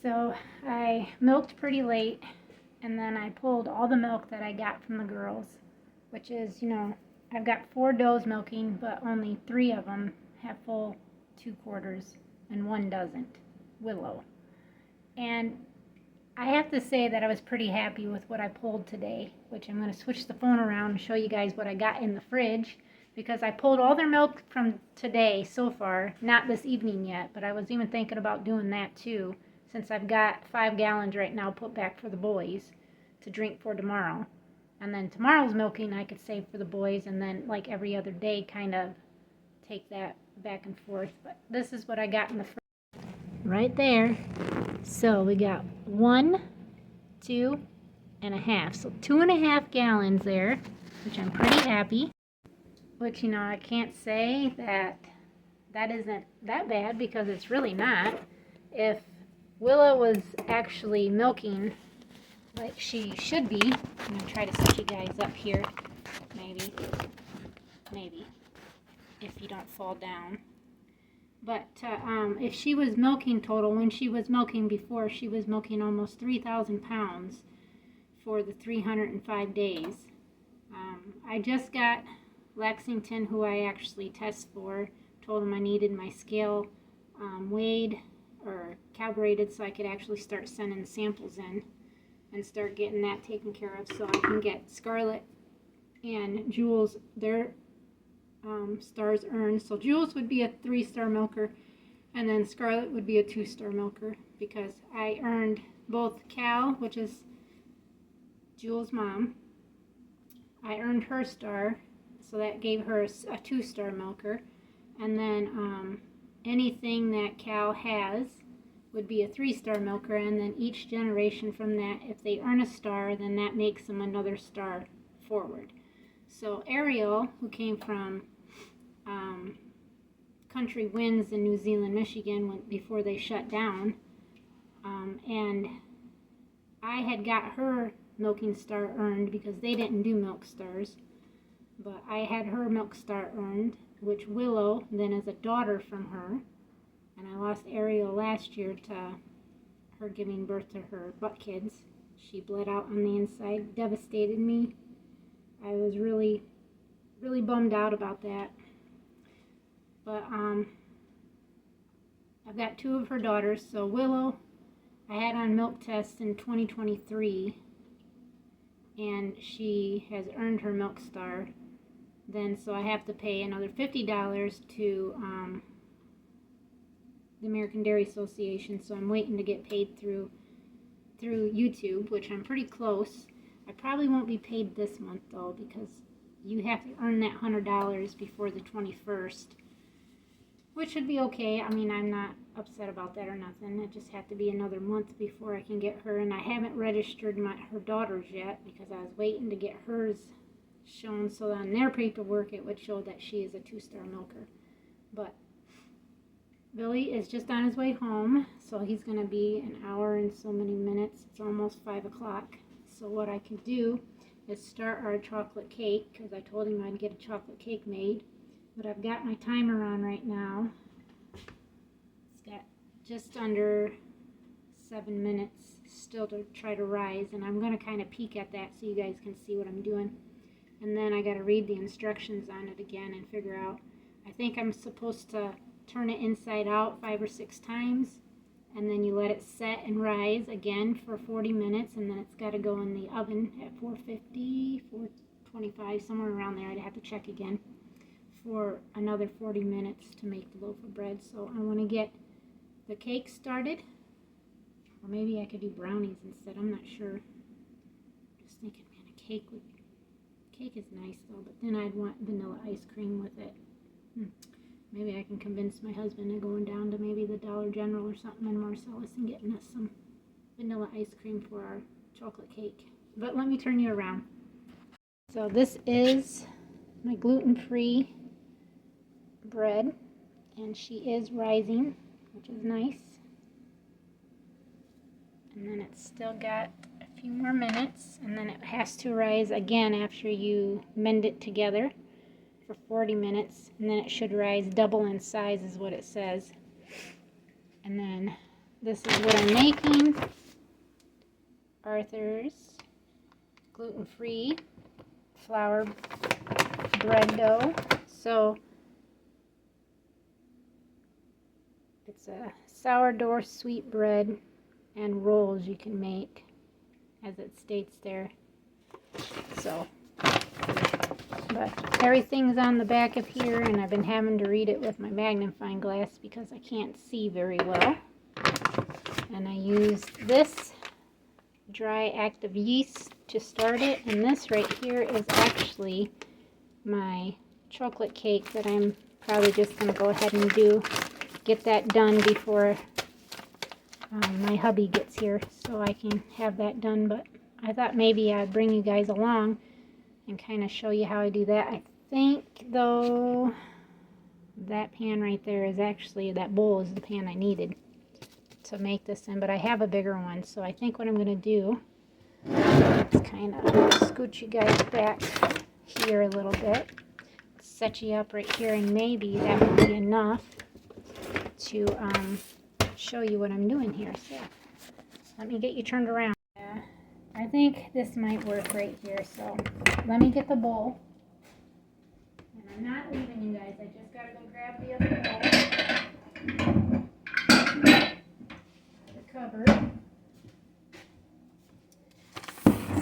So I milked pretty late, and then I pulled all the milk that I got from the girls, which is, I've got 4 does milking, but only 3 of them have full 2/4, and 1 doesn't, Willow. And I have to say that I was pretty happy with what I pulled today, which I'm going to switch the phone around and show you guys what I got in the fridge, because I pulled all their milk from today so far, not this evening yet, but I was even thinking about doing that too, since I've got 5 gallons right now put back for the boys to drink for tomorrow. And then tomorrow's milking I could save for the boys, and then like every other day kind of take that back and forth. But this is what I got in the fridge right there. So we got 1, 2 and a half. So 2.5 gallons there, which I'm pretty happy. Which, I can't say that isn't that bad, because it's really not. If Willow was actually milking like she should be, I'm going to try to set you guys up here, maybe, if you don't fall down. But if she was milking total, when she was milking before, she was milking almost 3,000 pounds for the 305 days. I just got Lexington, who I actually test for, told him I needed my scale weighed or calibrated so I could actually start sending samples in and start getting that taken care of, so I can get Scarlett and Jules their stars earned. So Jules would be a 3-star milker, and then Scarlett would be a 2-star milker, because I earned both Cal, which is Jules' mom. I earned her star, so that gave her a 2-star milker. And then anything that Cal has would be a 3-star milker, and then each generation from that, if they earn a star, then that makes them another star forward. So Ariel, who came from Country Winds in New Zealand, Michigan, before they shut down, and I had got her milking star earned because they didn't do milk stars, but I had her milk star earned, which Willow then is a daughter from her, and I lost Ariel last year to her giving birth to her butt kids. She bled out on the inside, devastated me. I was really bummed out about that. But I've got 2 of her daughters. So Willow, I had on milk tests in 2023, and she has earned her milk star. Then, so I have to pay another $50 to the American Dairy Association. So I'm waiting to get paid through YouTube, which I'm pretty close. I probably won't be paid this month though, because you have to earn that $100 before the 21st, which should be okay. I mean, I'm not upset about that or nothing. It just had to be another month before I can get her, and I haven't registered her daughters yet, because I was waiting to get hers shown, so on their paperwork it would show that she is a 2-star milker. But Billy is just on his way home, so he's going to be an hour and so many minutes. It's almost 5 o'clock. So what I can do is start our chocolate cake, because I told him I'd get a chocolate cake made. But I've got my timer on right now. It's got just under 7 minutes still to try to rise, and I'm going to kind of peek at that so you guys can see what I'm doing. And then I got to read the instructions on it again and figure out. I think I'm supposed to turn it inside out 5 or 6 times, and then you let it set and rise again for 40 minutes, and then it's got to go in the oven at 450, 425, somewhere around there. I'd have to check again, for another 40 minutes to make the loaf of bread. So I want to get the cake started, or maybe I could do brownies instead. I'm not sure. Just thinking, man, cake is nice though, but then I'd want vanilla ice cream with it. Maybe I can convince my husband of going down to maybe the Dollar General or something in Marcellus and getting us some vanilla ice cream for our chocolate cake. But let me turn you around. So this is my gluten-free bread, and she is rising, which is nice. And then it's still got a few more minutes, and then it has to rise again after you mend it together for 40 minutes, and then it should rise double in size is what it says. And then this is what I'm making. Arthur's gluten-free flour bread dough. So it's a sourdough sweet bread and rolls you can make, as it states there. So, but everything's on the back of here, and I've been having to read it with my magnifying glass because I can't see very well. And I used this dry active yeast to start it, and this right here is actually my chocolate cake that I'm probably just going to go ahead and get that done before my hubby gets here, so I can have that done. But I thought maybe I'd bring you guys along and kind of show you how I do that. I think, though, that pan right there is actually, that bowl is the pan I needed to make this in, but I have a bigger one. So I think what I'm going to do is kind of scooch you guys back here a little bit, set you up right here, and maybe that will be enough to show you what I'm doing here. So let me get you turned around. I think this might work right here, so let me get the bowl. And I'm not leaving you guys, I just gotta go grab the other bowl. The cupboard.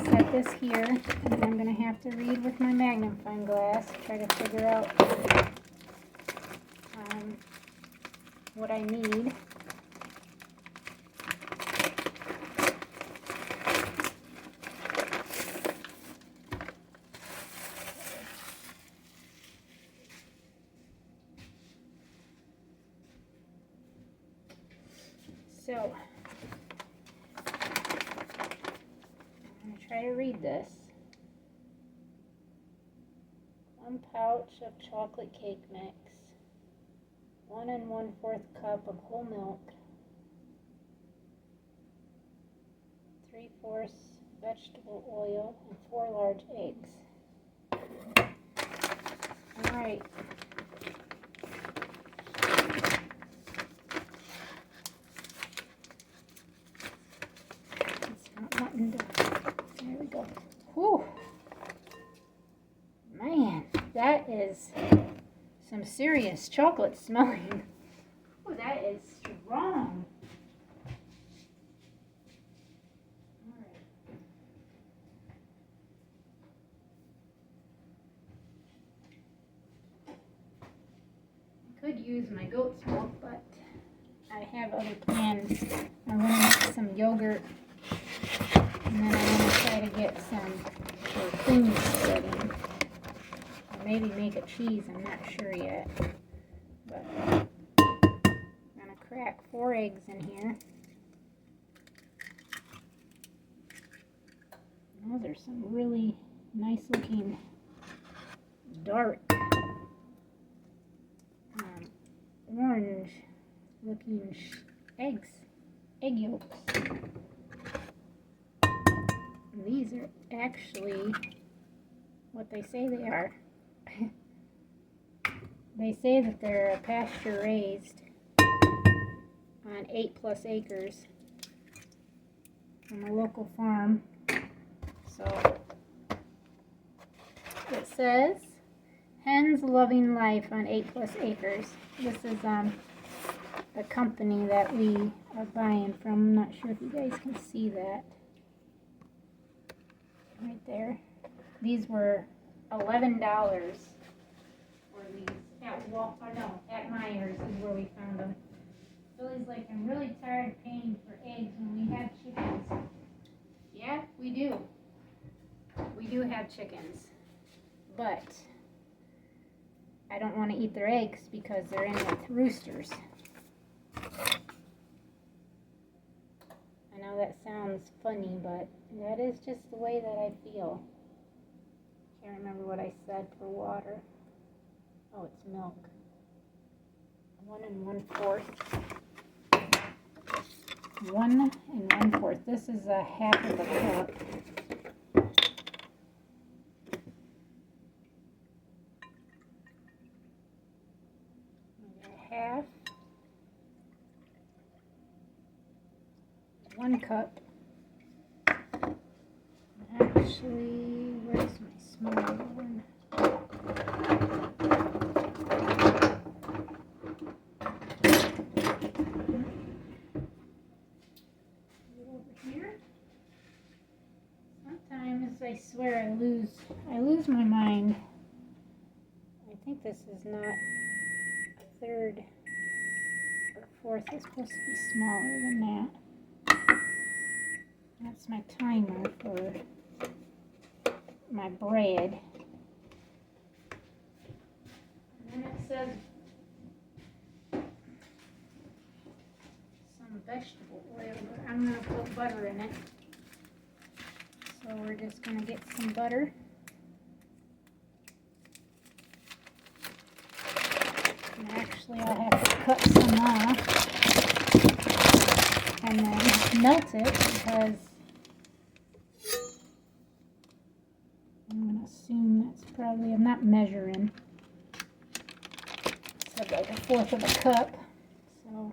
Set this here, and I'm gonna have to read with my magnifying glass, try to figure out what I need. So, I'm going to try to read this. 1 pouch of chocolate cake mix, 1 1/4 cup of whole milk, 3/4 vegetable oil, and 4 large eggs. All right. There we go. Whew. Man, that is some serious chocolate smelling. Oh, that is strong. All right. I could use my goat's milk, but I have other plans. I'm going to make some yogurt. And then I'm going to try to get some cream spreading. Or maybe make a cheese, I'm not sure yet. But I'm going to crack 4 eggs in here. Those are some really nice looking dark orange looking egg yolks. These are actually what they say they are. They say that they're pasture raised on 8+ acres from a local farm. So it says hens loving life on 8+ acres. This is the company that we are buying from. I'm not sure if you guys can see that. Right there. These were $11 for these at Myers is where we found them. Billy's like, I'm really tired of paying for eggs when we have chickens. Yeah, we do. We do have chickens, but I don't want to eat their eggs because they're in with roosters. I know that sounds funny, but that is just the way that I feel. Can't remember what I said for water. Oh, it's milk. 1 1/4. 1 1/4. This is a half of a cup. Half. 1 cup. Actually, where's my smaller one? Over here. Sometimes I swear I lose my mind. I think this is not a third or fourth. It's supposed to be smaller than that. That's my timer for my bread. And then it says some vegetable oil, but I'm going to put butter in it. So we're just going to get some butter. And actually I'll have to cut some off and then melt it because I'm going to assume that's probably, I'm not measuring. So like 1/4 of a cup. So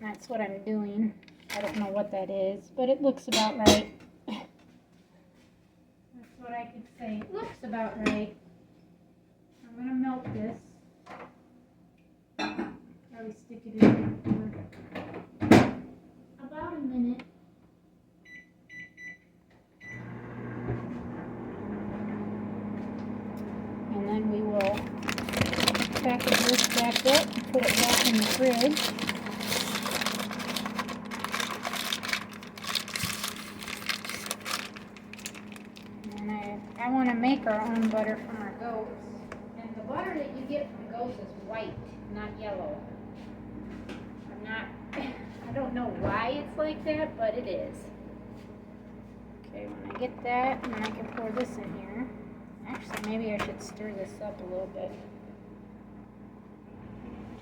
that's what I'm doing. I don't know what that is, but it looks about right. That's what I could say. It looks about right. I'm going to melt this. Probably stick it in there for about a minute. And then we will package this back up and put it back in the fridge. And I want to make our own butter from our goats. And the butter that you get from goats is white, not yellow. I don't know why it's like that, but it is. Okay, when I get that, then I can pour this in here. Actually, maybe I should stir this up a little bit.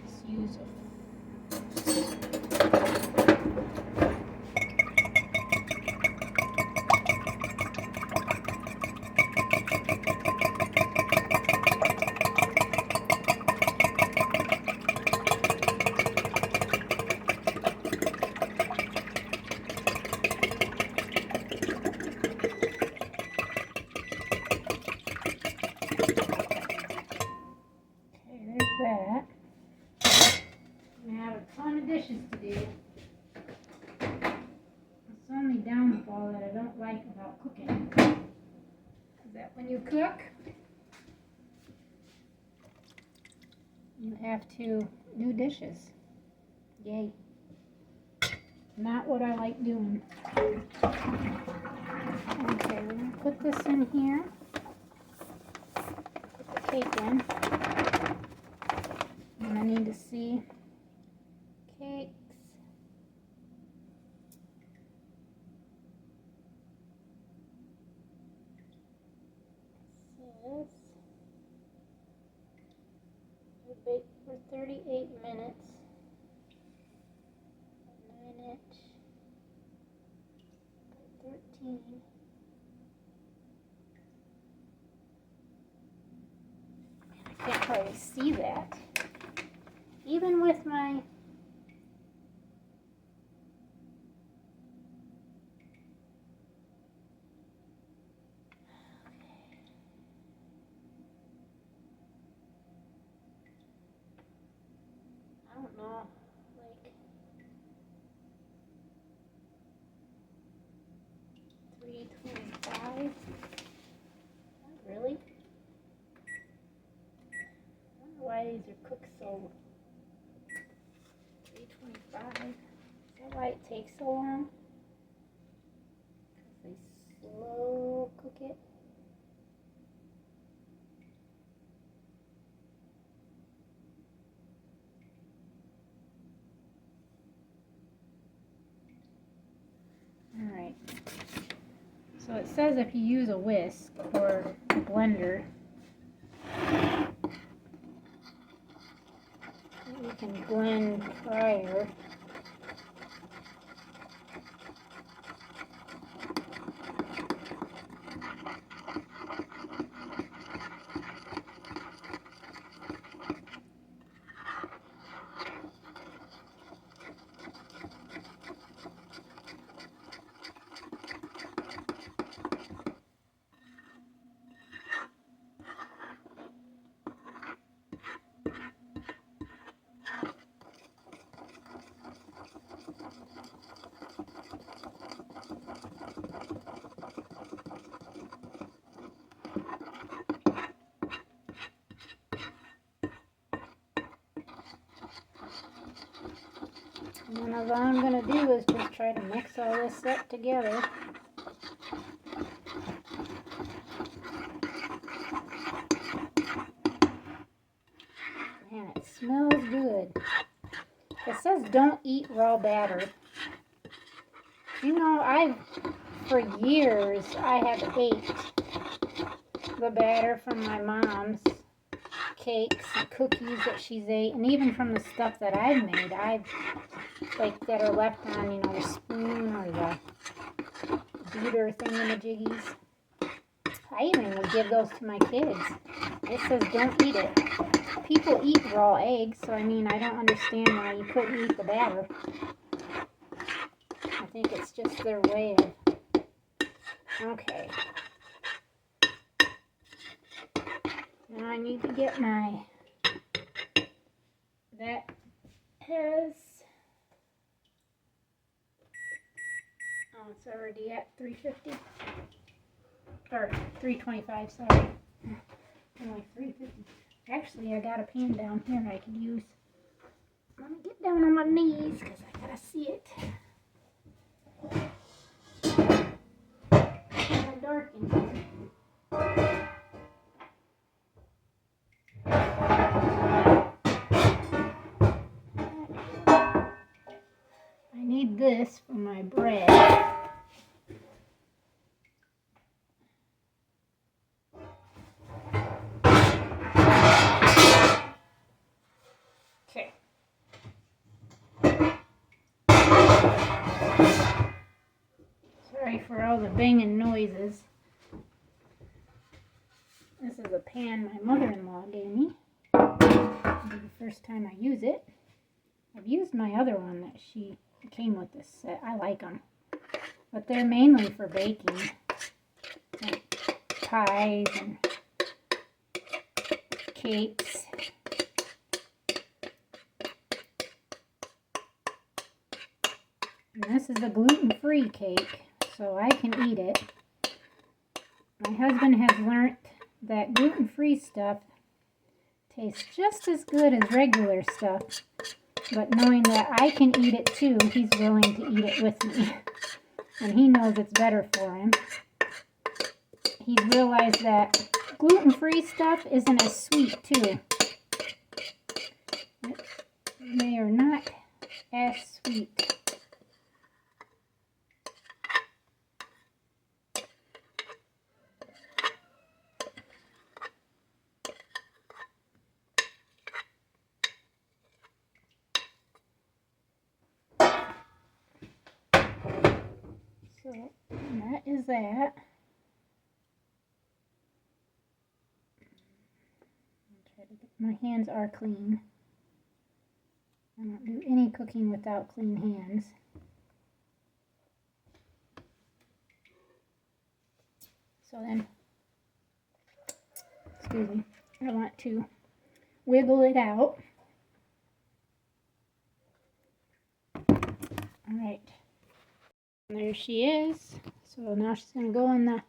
Just use a that. I have a ton of dishes to do. It's the only downfall that I don't like about cooking is that when you cook, you have to do dishes. Yay. Not what I like doing. Okay, we're going to put this in here. Put the cake in. And I need to see cakes. It says bake for 38 minutes. 9-inch by 13. I can't hardly see that. Even with my I don't know, like 325. Really? I wonder why these are cooked so 325. Is that why it takes so long? Because they slow cook it. Alright. So it says if you use a whisk or a blender, you can blend prior. And then all I'm going to do is just try to mix all this up together. Man, it smells good. It says don't eat raw batter. You know, for years, I have ate the batter from my mom's cakes and cookies that she's ate, and even from the stuff that I've made, like that are left on, you know, the spoon or the beater thingamajiggies. I even would give those to my kids. It says don't eat it. People eat raw eggs, so I mean, I don't understand why you couldn't eat the batter. I think it's just their way of... Okay. Now I need to get my... That has... Oh, it's already at 350. Or 325, sorry. Only 350. Actually, I got a pan down here I could use. Let me get down on my knees because I gotta see it. It's kind of dark in here. I need this for my bread. Okay. Sorry for all the banging noises. This is a pan my mother-in-law gave me. It'll be the first time I use it. I've used my other one that she came with this set. I like them. But they're mainly for baking. Like pies and cakes. And this is a gluten-free cake, so I can eat it. My husband has learned that gluten-free stuff tastes just as good as regular stuff, but knowing that I can eat it too, he's willing to eat it with me. And he knows it's better for him. He's realized that gluten-free stuff isn't as sweet too. They are not as sweet. So that is that. My hands are clean. I don't do any cooking without clean hands. So then, excuse me, I want to wiggle it out. Alright, there she is. So now she's going to go in the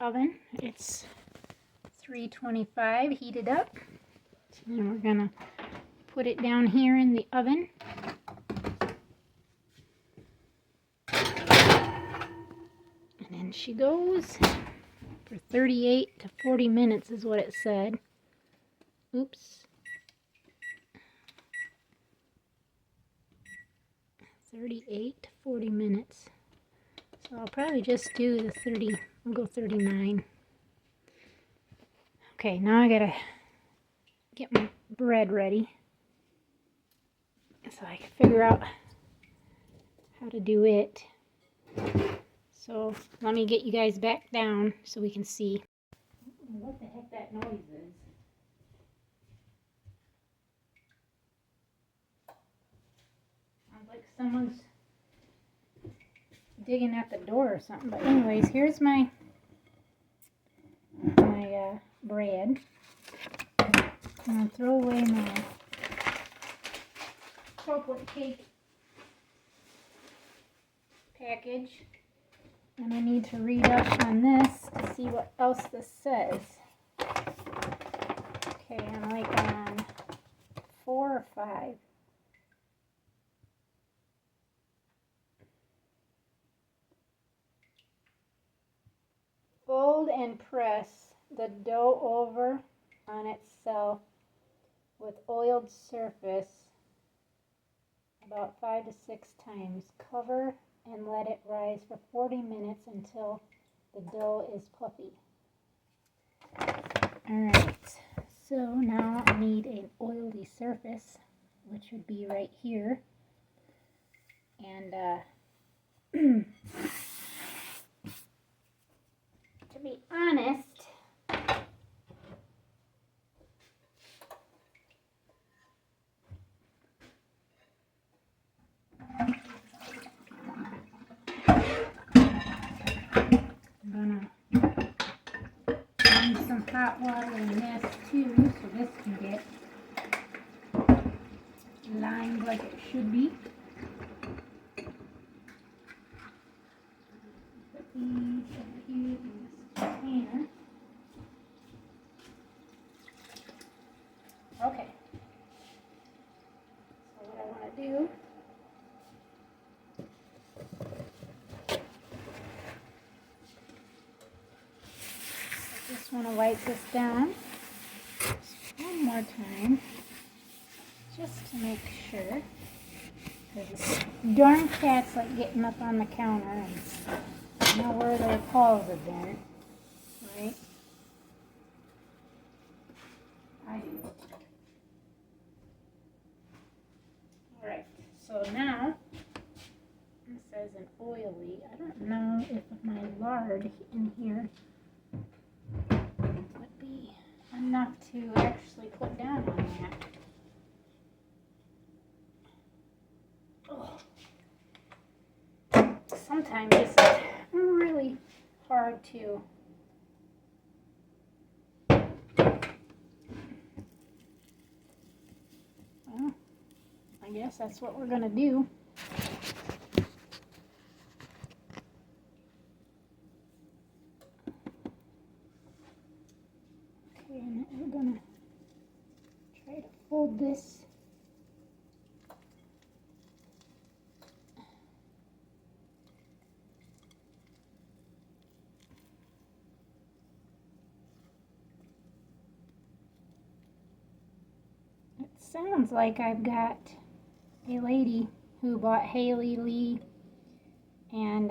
oven. It's 325 heated up. So then we're going to put it down here in the oven. And then she goes for 38 to 40 minutes is what it said. Oops. 38 to 40 minutes. So I'll probably just do the 30, I'll go 39. Okay, now I gotta get my bread ready so I can figure out how to do it. So let me get you guys back down so we can see what the heck that noise is. Sounds like someone's digging at the door or something. But anyways, here's my bread. I'm going to throw away my chocolate cake package. And I need to read up on this to see what else this says. Okay, I'm like on 4 or 5. fold and press the dough over on itself with oiled surface about 5 to 6 times. Cover and let it rise for 40 minutes until the dough is puffy. Alright, so now I need an oily surface, which would be right here. And to be honest, I'm gonna add some hot water in this too, so this can get lined like it should be. Put these over here in this container. Okay. So what I want to do, I just want to wipe this down one more time, just to make sure. Because darn cats like getting up on the counter and know where their paws have been, right? I do. Alright, so now, this says an oily. I don't know if my lard in here would be enough to actually put down on that. Sometimes this is really hard to well, I guess that's what we're gonna do. Okay, and we're gonna try to fold this. Sounds like I've got a lady who bought Haley Lee and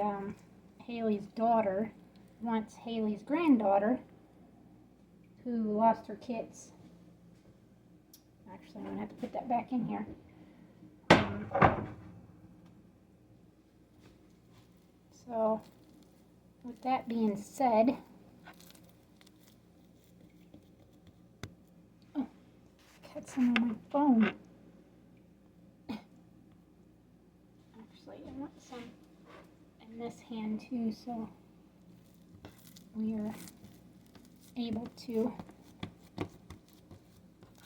Haley's daughter, once Haley's granddaughter, who lost her kids. Actually, I'm going to have to put that back in here. So, with that being said, some on my phone. Actually, I want some in this hand too, so we are able to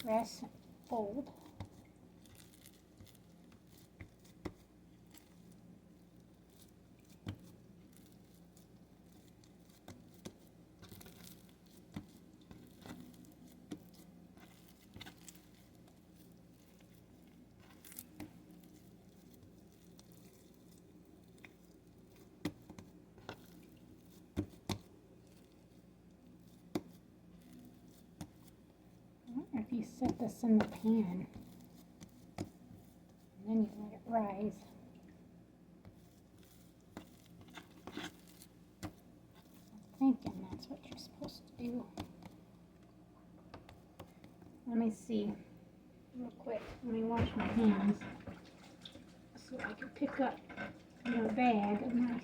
press and fold. If you set this in the pan, and then you let it rise. I'm thinking that's what you're supposed to do. Let me see, real quick. Let me wash my hands so I can pick up the bag of my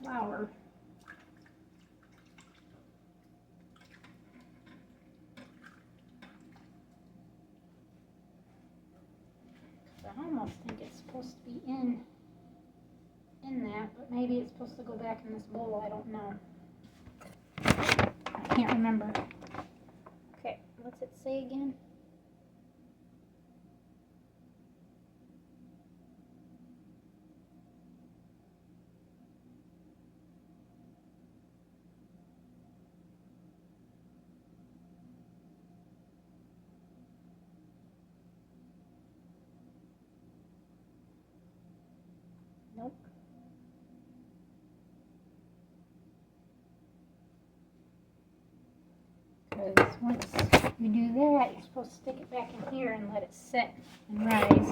flour. I almost think it's supposed to be in that, but maybe it's supposed to go back in this bowl. I don't know. I can't remember. Okay, what's it say again? Nope. So once you do that, you're supposed to stick it back in here and let it sit and rise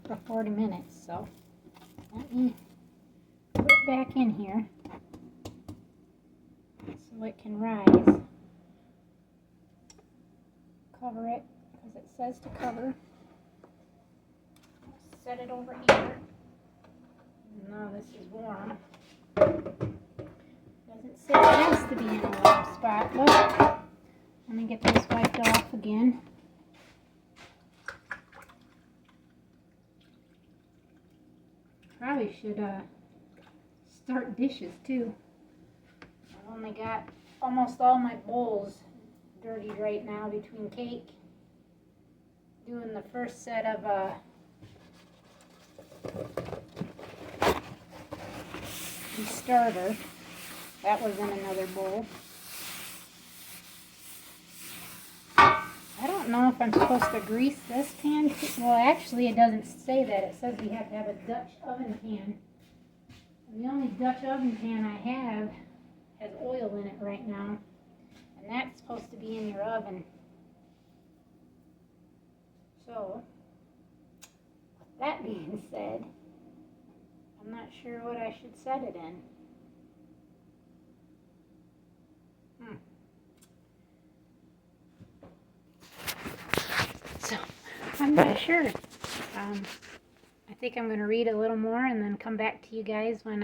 for 40 minutes. So let me put it back in here so it can rise. Cover it because it says to cover. Set it over here. No, this is warm. Doesn't say it has to be in a warm spot, but let me get this wiped off again. Probably should start dishes too. I've only got almost all my bowls dirty right now between cake, doing the first set of the starter. That was in another bowl. I don't know if I'm supposed to grease this pan. Well, actually it doesn't say that. It says we have to have a Dutch oven pan. And the only Dutch oven pan I have has oil in it right now. And that's supposed to be in your oven. So, with that being said, I'm not sure what I should set it in. So, I'm not sure. I think I'm going to read a little more and then come back to you guys when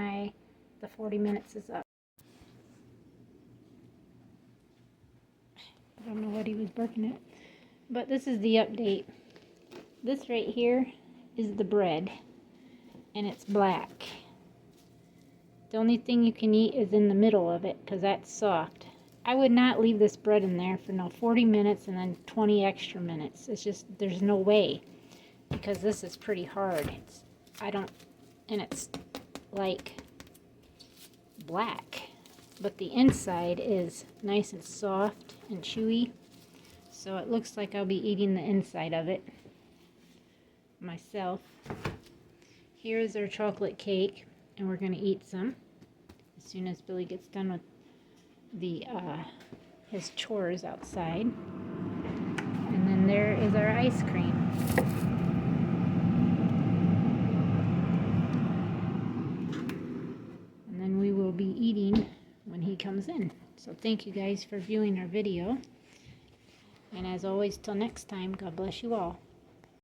the 40 minutes is up. I don't know what he was barking at. But this is the update. This right here is the bread. And it's black. The only thing you can eat is in the middle of it because that's soft. I would not leave this bread in there for 40 minutes and then 20 extra minutes. It's just, there's no way. Because this is pretty hard. And it's like black. But the inside is nice and soft and chewy. So it looks like I'll be eating the inside of it myself. Here's our chocolate cake, and we're going to eat some as soon as Billy gets done with his chores outside. And then there is our ice cream. And then we will be eating when he comes in. So thank you guys for viewing our video. And as always, till next time, God bless you all.